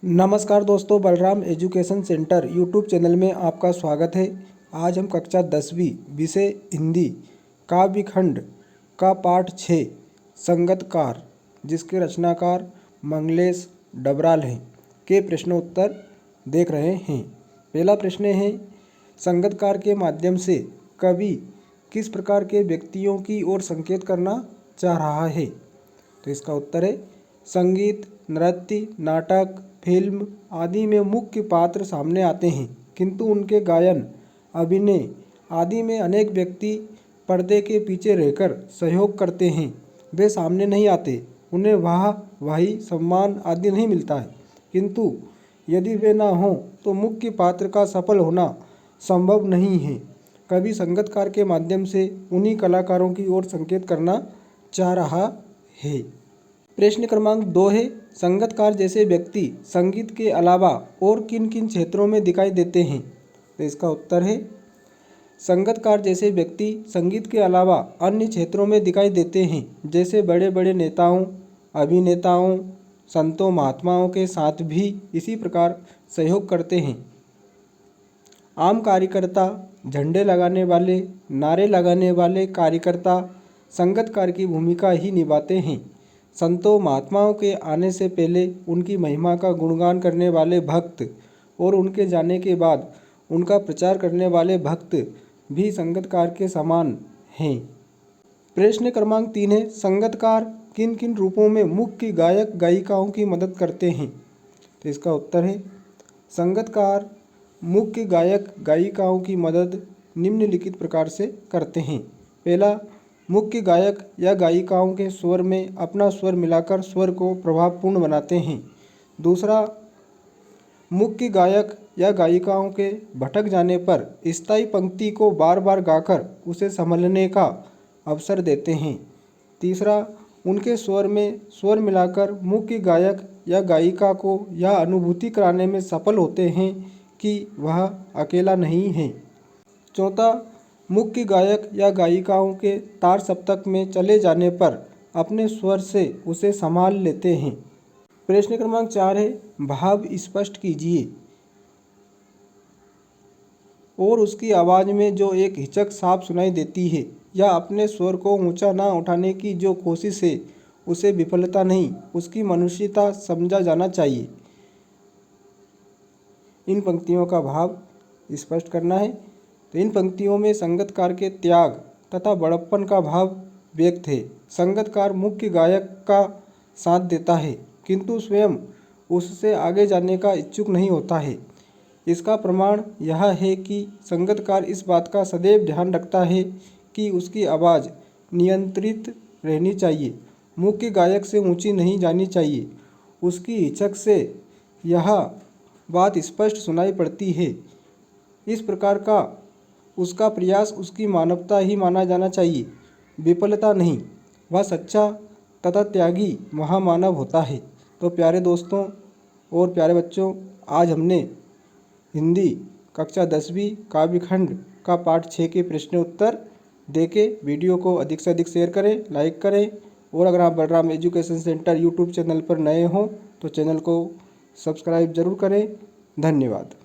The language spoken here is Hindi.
नमस्कार दोस्तों, Balram education centre YouTube channel में आपका स्वागत है। आज हम कक्षा 10वीं विषय हिंदी काव्य खंड का पाठ 6 संगतकार, जिसके रचनाकार मंगलेश डबराल हैं, के प्रश्नोत्तर देख रहे हैं। पहला प्रश्न है, संगतकार के माध्यम से कवि किस प्रकार के व्यक्तियों की ओर संकेत करना चाह रहा है? तो इसका उत्तर है, संगीत, नृत्य, नाटक, फिल्म आदि में मुख्य पात्र सामने आते हैं, किंतु उनके गायन, अभिनय आदि में अनेक व्यक्ति पर्दे के पीछे रहकर सहयोग करते हैं। वे सामने नहीं आते, उन्हें वाही, सम्मान आदि नहीं मिलता है, किंतु यदि वे ना हों तो मुख्य पात्र का सफल होना संभव नहीं है। कवि संगतकार के माध्यम से उन्हीं कलाकारों की ओर संकेत करना चाह रहा है। प्रश्न क्रमांक 2 है, संगतकार जैसे व्यक्ति संगीत के अलावा और किन किन क्षेत्रों में दिखाई देते हैं? तो इसका उत्तर है, संगतकार जैसे व्यक्ति संगीत के अलावा अन्य क्षेत्रों में दिखाई देते हैं, जैसे बड़े बड़े नेताओं, अभिनेताओं, संतों, महात्माओं के साथ भी इसी प्रकार सहयोग करते हैं। आम कार्यकर्ता, झंडे लगाने वाले, नारे लगाने वाले कार्यकर्ता संगतकार की भूमिका ही निभाते हैं। संतों, महात्माओं के आने से पहले उनकी महिमा का गुणगान करने वाले भक्त और उनके जाने के बाद उनका प्रचार करने वाले भक्त भी संगतकार के समान हैं। प्रश्न क्रमांक 3 है, संगतकार किन किन रूपों में मुख्य गायक गायिकाओं की मदद करते हैं? तो इसका उत्तर है, संगतकार मुख्य गायक गायिकाओं की मदद निम्नलिखित प्रकार से करते हैं। पहला, मुख्य गायक या गायिकाओं के स्वर में अपना स्वर मिलाकर स्वर को प्रभावपूर्ण बनाते हैं। दूसरा, मुख्य गायक या गायिकाओं के भटक जाने पर स्थायी पंक्ति को बार बार गाकर उसे संभलने का अवसर देते हैं। तीसरा, उनके स्वर में स्वर मिलाकर मुख्य गायक या गायिका को यह अनुभूति कराने में सफल होते हैं कि वह अकेला नहीं है। चौथा, मुख्य गायक या गायिकाओं के तार सप्तक में चले जाने पर अपने स्वर से उसे संभाल लेते हैं। प्रश्न क्रमांक 4 है, भाव स्पष्ट कीजिए और उसकी आवाज़ में जो एक हिचक साफ सुनाई देती है या अपने स्वर को ऊंचा ना उठाने की जो कोशिश है, उसे विफलता नहीं, उसकी मनुष्यता समझा जाना चाहिए। इन पंक्तियों का भाव स्पष्ट करना है। तो इन पंक्तियों में संगतकार के त्याग तथा बड़प्पन का भाव व्यक्त है। संगतकार मुख्य गायक का साथ देता है, किंतु स्वयं उससे आगे जाने का इच्छुक नहीं होता है। इसका प्रमाण यह है कि संगतकार इस बात का सदैव ध्यान रखता है कि उसकी आवाज़ नियंत्रित रहनी चाहिए, मुख्य गायक से ऊंची नहीं जानी चाहिए। उसकी हिचक से यह बात स्पष्ट सुनाई पड़ती है। इस प्रकार का उसका प्रयास उसकी मानवता ही माना जाना चाहिए, विफलता नहीं। वह सच्चा तथा त्यागी महामानव होता है। तो प्यारे दोस्तों और प्यारे बच्चों, आज हमने हिंदी कक्षा 10वीं काव्य खंड का पाठ 6 के प्रश्न उत्तर देके वीडियो को अधिक से अधिक शेयर करें, लाइक करें, और अगर आप Balram education centre YouTube channel पर नए हों तो चैनल को सब्सक्राइब जरूर करें। धन्यवाद।